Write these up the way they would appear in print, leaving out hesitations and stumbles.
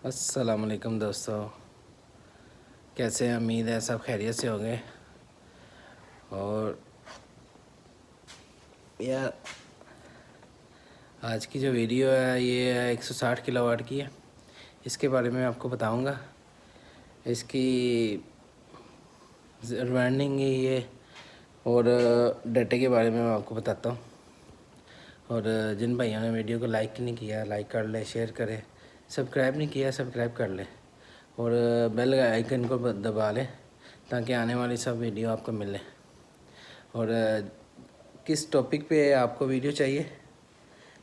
अस्सलामुअलैकुम दोस्तों, कैसे हैं? उम्मीद है सब खैरियत से होंगे। और यार, आज की जो वीडियो है ये 160 किलोवाट की है। इसके बारे में आपको बताऊंगा। इसकी रनिंग ये और डाटे के बारे में मैं आपको बताता हूँ। और जिन भाइयों ने वीडियो को लाइक नहीं किया, लाइक कर ले, शेयर करें। सब्सक्राइब नहीं किया, सब्सक्राइब कर ले और बेल आइकन को दबा लें ताकि आने वाली सब वीडियो आपको मिले। और किस टॉपिक पे आपको वीडियो चाहिए,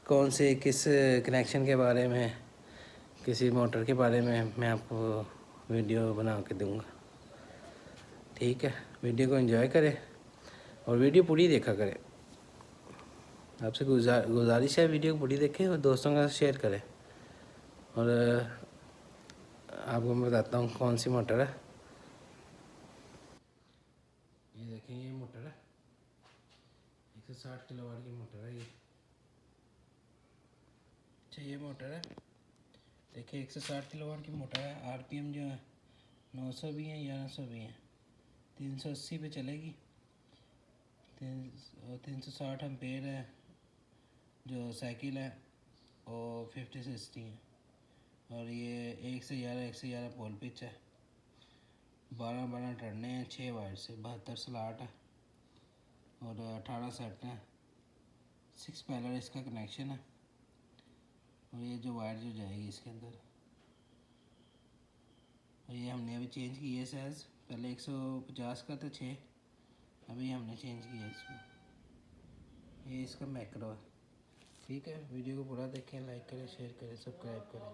कौन से किस कनेक्शन के बारे में, किसी मोटर के बारे में मैं आपको वीडियो बना के दूँगा। ठीक है, वीडियो को एंजॉय करें और वीडियो पूरी देखा करें। आपसे गुजारिश है, वीडियो को पूरी देखें और दोस्तों के साथ शेयर करें। और आपको मैं बताता हूँ कौन सी मोटर है। ये देखें, ये मोटर है 160 किलोवाट की मोटर है ये। अच्छा, ये मोटर है, देखिए 160 किलोवाट की मोटर है। आरपीएम जो है 900 भी हैं, 1100 भी हैं। 380 पे चलेगी। 360 एम्पेयर है जो साइकिल है, और 50-60 है। और ये 1 से 11 पोल पिच है। 12 टर्ने हैं, 6 वायर से 72 स्लॉट है और 18 सेट है। 6 पैनल इसका कनेक्शन है। और ये जो वायर जो जाएगी इसके अंदर, और ये हमने अभी चेंज की है साइज़। पहले 150 का था 6, अभी हमने चेंज किया इसको। ये इसका मैक्रो है। ठीक है, वीडियो को पूरा देखें, लाइक करें, शेयर करें, सब्सक्राइब करें।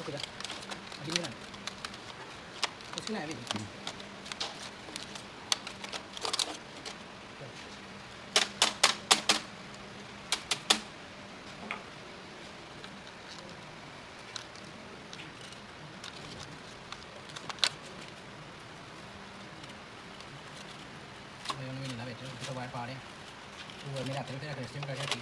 Oke dah, gini kan? Terus kena ini. Ayo ini lah betul, kita bayar pare. Dua minat itu kita kerja kerja di.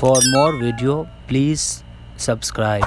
For more video, please subscribe.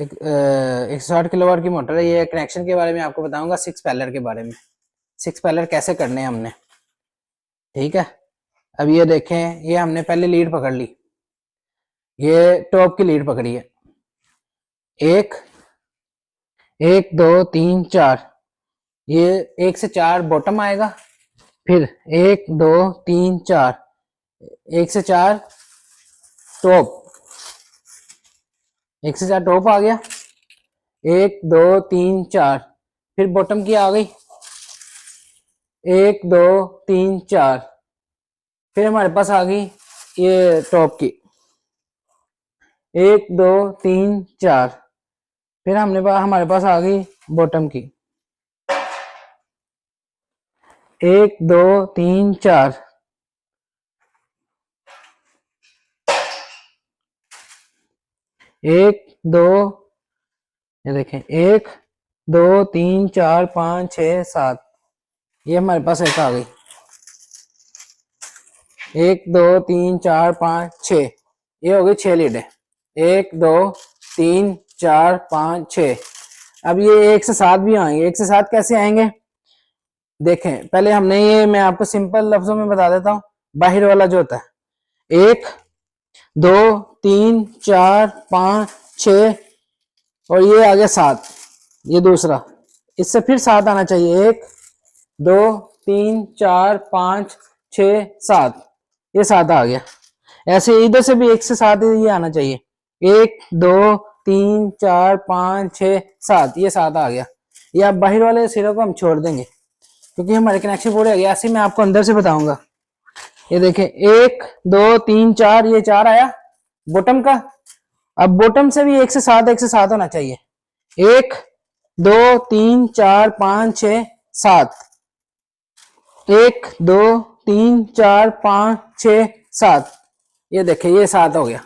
160 kilowatt की motor है। ये connection के बारे में आपको बताऊंगा, 6 पैलर के बारे में, 6 पैलर कैसे करने हैं हमने, ठीक है। अब ये देखें, ये हमने पहले लीड पकड़ ली, ये टॉप की लीड पकड़ी है, एक एक दो तीन चार, ये 1 से 4 बॉटम आएगा, फिर 1 2 3 4, 1 से 4 टॉप, 1 से 4 टॉप आ गया, 1 2 3 4, फिर बॉटम की आ गई, 1 2 3 4, फिर हमारे पास आ गई ये टॉप की, 1 2 3 4, फिर हमारे पास आ गई बॉटम की, 1 2 3 4, 1 2, ये देखें 1 2 3 4 5 6 7, ये हमारे पास एक आ गई, 1 2 3 4 5 6, ये हो गई 6 लीडें, 1 2 3 4 5 6। अब ये 1 से 7 भी आएंगे, 1 से 7 कैसे आएंगे देखें, पहले हमने ये, मैं आपको सिंपल लफ्जों में बता देता हूँ, बाहर वाला जो होता है 1 2 3 4 5 6 और ये आ गया 7, ये दूसरा, इससे फिर 7 आना चाहिए, 1 2 3 4 5 6 7, ये 7 आ गया। ऐसे इधर से भी 1 से 7 ये आना चाहिए, 1 2 3 4 5 6 7, ये 7 आ गया। ये आप बाहर वाले सिरों को हम छोड़ देंगे क्योंकि हमारे कनेक्शन पूरे हो गए। ऐसे मैं आपको अंदर से बताऊंगा, ये देखें 1 2 3 4, ये 4 आया बॉटम का। अब बॉटम से भी 1 से 7 1 से 7 होना चाहिए, 1 2 3 4 5 6 7, 1 2 3 4 5 6 7, ये देखें ये 7 हो गया।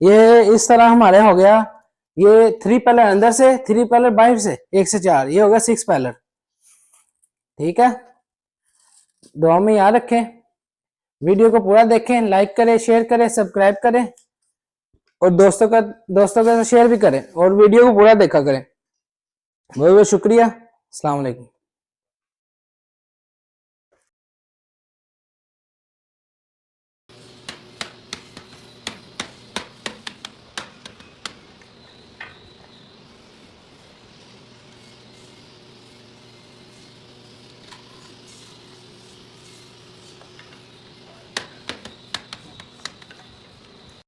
ये इस तरह हमारे हो गया, ये 3 पैलर अंदर से, 3 पैलर बाहर से, 1 से 4, ये हो गया 6 पैलर, ठीक है। दुआ में याद रखें, वीडियो को पूरा देखें, लाइक करें, शेयर करें, सब्सक्राइब करें और दोस्तों के साथ शेयर भी करें और वीडियो को पूरा देखा करें। बहुत बहुत शुक्रिया। अस्सलाम वालेकुम।